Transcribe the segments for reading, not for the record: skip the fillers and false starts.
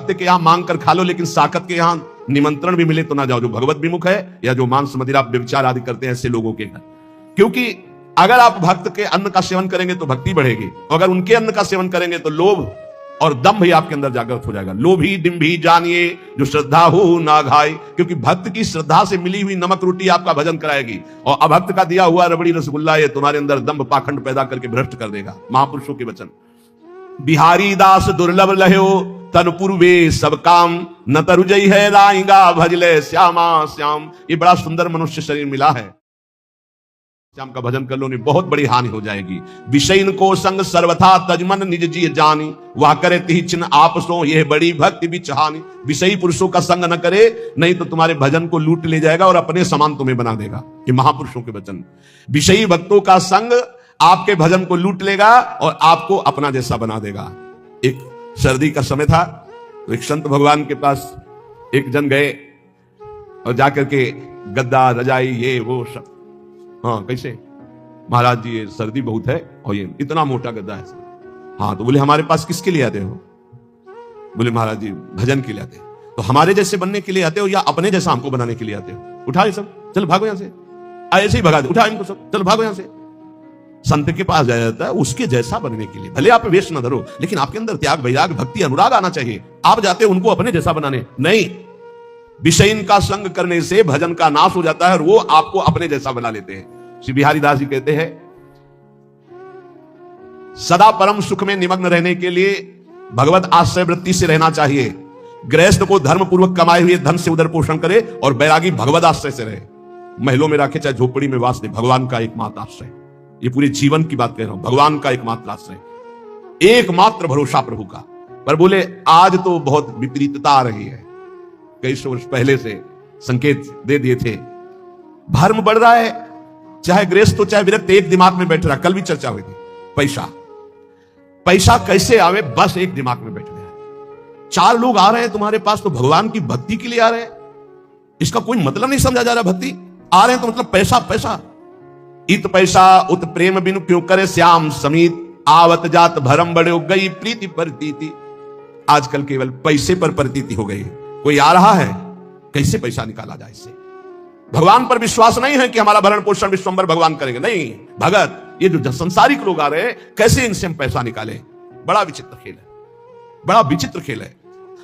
भक्त के यहाँ मांग कर खा लो, लेकिन साकत के यहाँ निमंत्रण भी मिले तो ना जाओ, जो भगवत विमुख है या जो मांस मदिरा व्यभिचार आदि करते हैं ऐसे लोगों के घर। क्योंकि अगर आप भक्त के अन्न का सेवन करेंगे तो भक्ति बढ़ेगी, अगर उनके अन्न का सेवन करेंगे तो लोभ और दम्भ ही आपके अंदर जागृत हो जाएगा। लोभी डिम्भी जानिए जो श्रद्धा हो ना घाय, क्योंकि भक्त की श्रद्धा से मिली हुई नमक रोटी आपका भजन कराएगी, और अभक्त का दिया हुआ रबड़ी रसगुल्ला ये तुम्हारे अंदर दम्भ पाखंड पैदा करके भ्रष्ट कर देगा। महापुरुषों के वचन। बिहारी दास दुर्लभ लह्यो तन पूर्वे सब काम, न तरुजई है राईगा भजले श्यामा श्याम। ये बड़ा सुंदर मनुष्य शरीर मिला है, श्याम का भजन कर लो नहीं बहुत बड़ी हानि हो जाएगी। विषयन को संग सर्वथा तजमन निज जी जानी, वह करे तिहि चिन्ह आपसों यह बड़ी भक्ति बिचहानी। विषयी पुरुषों का संग न करे, नहीं तो तुम्हारे भजन को लूट ले जाएगा और अपने समान तुम्हें बना देगा। ये महापुरुषों के वचन। विषयी भक्तों का संग आपके भजन को लूट लेगा और आपको अपना जैसा बना देगा। एक सर्दी का समय था तो एक संत भगवान के पास एक जन गए और जाकर के गद्दा रजाई ये वो सब, हाँ कैसे महाराज जी ये सर्दी बहुत है और ये इतना मोटा गद्दा है। हाँ तो बोले हमारे पास किसके लिए आते हो? बोले महाराज जी भजन के लिए आते हो। तो हमारे जैसे बनने के लिए आते हो या अपने जैसा हमको बनाने के लिए आते हो? उठा ये सब, चल भागो यहां से। ऐसे ही भगा दे, उठा इनको सब, चल भागो यहां से। संत के पास जाया जाता है उसके जैसा बनने के लिए। भले आप वेश न धरो, लेकिन आपके अंदर त्याग वैराग भक्ति अनुराग आना चाहिए। आप जाते हो उनको अपने जैसा बनाने, नहीं। विषयन का संग करने से भजन का नाश हो जाता है और वो आपको अपने जैसा बना लेते हैं। श्री बिहारी दास जी कहते हैं सदा परम सुख में निमग्न रहने के लिए भगवत आश्रय वृत्ति से रहना चाहिए। गृहस्थ को धर्म पूर्वक कमाए हुए धन से उदर पोषण करे और बैरागी भगवत आश्रय से रहे। महलों में रखे चाहे झोपड़ी में वास दे, भगवान का एकमात्र आश्रय। ये पूरे जीवन की बात कह रहा हूं, भगवान का एकमात्र आश्रय, एकमात्र भरोसा प्रभु का। पर बोले आज तो बहुत विपरीतता आ रही है, कई सौ वर्ष पहले से संकेत दे दिए थे। भर्म बढ़ रहा है, चाहे गृहस्थ हो चाहे विरक्त, एक दिमाग में बैठ रहा। कल भी चर्चा हुई थी, पैसा पैसा कैसे आवे, बस एक दिमाग में बैठ गया। चार लोग आ रहे हैं तुम्हारे पास तो भगवान की भक्ति के लिए आ रहे हैं, इसका कोई मतलब नहीं समझा जा रहा। भक्ति आ रहे हैं तो मतलब पैसा पैसा। इत पैसा उत प्रेम बिनु क्यों करे श्याम समीत, आवत जात भरम बड़े हो गई प्रीति प्रतीति। आजकल केवल पैसे पर प्रतीति हो गई। कोई आ रहा है, कैसे पैसा निकाला जाए इससे। भगवान पर विश्वास नहीं है कि हमारा भरण पोषण विश्वम्भर भगवान करेंगे, नहीं। भगत ये जो संसारिक लोग आ रहे हैं, कैसे इनसे हम पैसा निकालें। बड़ा विचित्र खेल है, बड़ा विचित्र खेल है।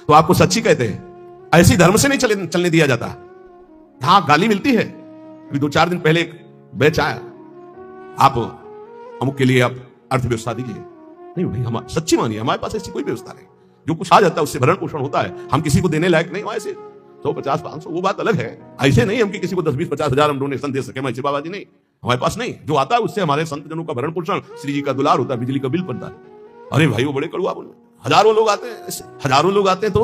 तो आपको सच्ची कहते हैं, ऐसी धर्म से नहीं चलने दिया जाता। हाँ गाली मिलती है। अभी 2-4 दिन पहले एक बैच आया, आप अमुक के लिए आप अर्थव्यवस्था दीजिए। नहीं भाई, हम सच्ची मानिए हमारे पास ऐसी कोई व्यवस्था नहीं। जो कुछ आ जाता है उससे भरण पोषण होता है, हम किसी को देने लायक नहीं हो। ऐसे 150-500 वो बात अलग है। ऐसे नहीं हम कि किसी को 10-20-50 हजार हम डोनेशन दे सके, मैं बाबा जी नहीं, हमारे पास नहीं। जो आता है उससे हमारे संत जनों का भरण पोषण, श्री जी का दुलार होता है, बिजली का बिल पड़ता है। अरे भाई वो बड़े कड़वा बोले, हजारों लोग आते हैं, हजारों लोग आते हैं तो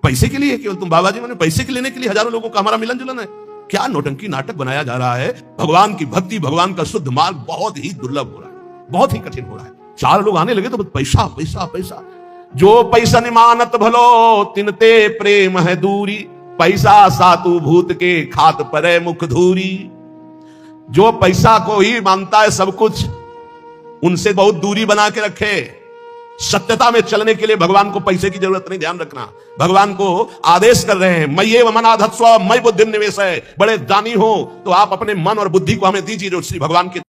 पैसे के लिए केवल। तुम बाबा जी मैंने पैसे के लेने के लिए हजारों लोगों का हमारा मिलन जुलन है। क्या नौटंकी नाटक बनाया जा रहा है। भगवान की भक्ति, भगवान का शुद्ध मार्ग बहुत ही दुर्लभ हो रहा है, बहुत ही कठिन हो रहा है। 4 लोग आने लगे तो पैसा पैसा पैसा। जो पैसा निमानत भलो तिनते प्रेम है दूरी, पैसा सातु भूत के खात परे मुख धूरी। जो पैसा को ही मानता है सब कुछ, उनसे बहुत दूरी बना के रखे। सत्यता में चलने के लिए भगवान को पैसे की जरूरत नहीं, ध्यान रखना। भगवान को आदेश कर रहे हैं, मय्येव मनाधत्स्व मयि बुद्धिं निवेशय। बड़े दानी हो तो आप अपने मन और बुद्धि को हमें दीजिए जो श्री भगवान के